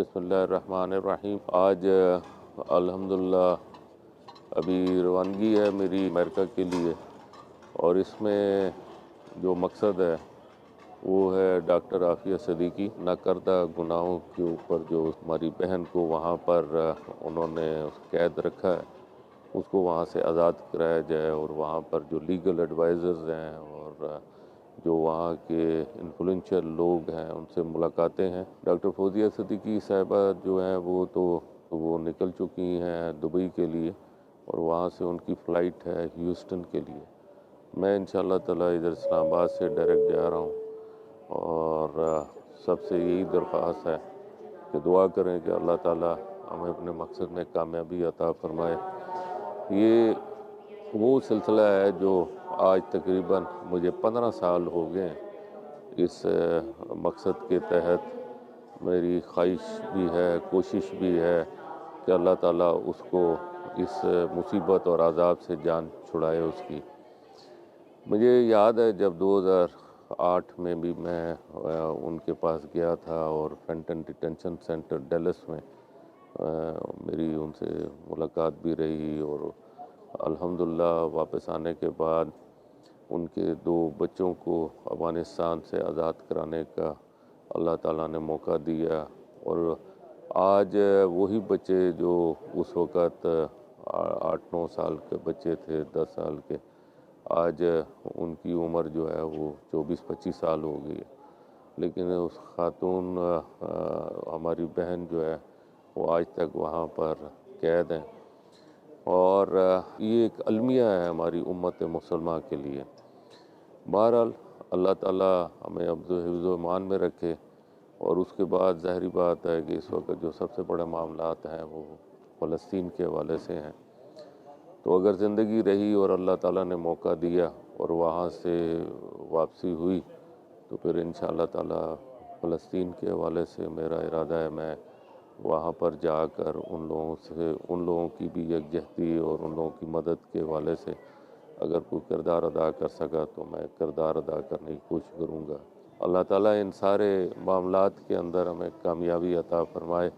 बिस्मिल्लाहिर्रहमानिर्रहीम। आज अल्हम्दुलिल्लाह अभी रवानगी है मेरी अमेरिका के लिए, और इसमें जो मकसद है वो है डॉक्टर आफिया सिद्दीकी नाकर्दा गुनाहों के ऊपर जो हमारी बहन को वहाँ पर उन्होंने कैद रखा है, उसको वहाँ से आज़ाद कराया जाए, और वहाँ पर जो लीगल एडवाइज़र्स हैं और जो वहाँ के इन्फ्लुएंशियल लोग हैं उनसे मुलाकातें हैं। डॉक्टर फौजिया सिद्दीकी साहिबा जो हैं वो निकल चुकी हैं दुबई के लिए, और वहाँ से उनकी फ़्लाइट है ह्यूस्टन के लिए। मैं इंशाअल्लाह ताला इधर इस्लामाबाद से डायरेक्ट जा रहा हूँ, और सबसे यही दरख्वास्त है कि दुआ करें कि अल्लाह ताला हमें अपने मकसद में कामयाबी अता फरमाए। ये वो सिलसिला है जो आज तकरीबन मुझे 15 साल हो गए हैं। इस मकसद के तहत मेरी ख्वाहिश भी है, कोशिश भी है कि अल्लाह ताला उसको इस मुसीबत और अज़ाब से जान छुड़ाए उसकी। मुझे याद है जब 2008 में भी मैं उनके पास गया था, और फेंटन डिटेंशन सेंटर डैलस में मेरी उनसे मुलाकात भी रही, और अल्हम्दुलिल्लाह वापस आने के बाद उनके 2 बच्चों को अफ़गानिस्तान से आज़ाद कराने का अल्लाह ताला ने मौका दिया। और आज वही बच्चे जो उस वक़्त 8-9 साल के बच्चे थे, 10 साल के, आज उनकी उम्र जो है वो 24-25 साल हो गई है। लेकिन उस खातून हमारी बहन जो है वो आज तक वहाँ पर कैद हैं, और ये एक अलमिया है हमारी उम्मत मुसलमान के लिए। बहरहाल अल्लाह ताला हमें हिफ्ज़ व ईमान में रखे। और उसके बाद ज़ाहिरी बात है कि इस वक्त जो सबसे बड़े मामलात हैं वो फ़लस्तीन के हवाले से हैं। तो अगर ज़िंदगी रही और अल्लाह ताला ने मौका दिया और वहाँ से वापसी हुई, तो फिर इंशाअल्लाह ताला फ़लस्तीन के हवाले से मेरा इरादा है मैं वहाँ पर जाकर उन लोगों की भी यकजहती और उन लोगों की मदद के हवाले से अगर कोई किरदार अदा कर सका तो मैं किरदार अदा करने की कोशिश करूँगा। अल्लाह ताला इन सारे मामलात के अंदर हमें कामयाबी अता फ़रमाए।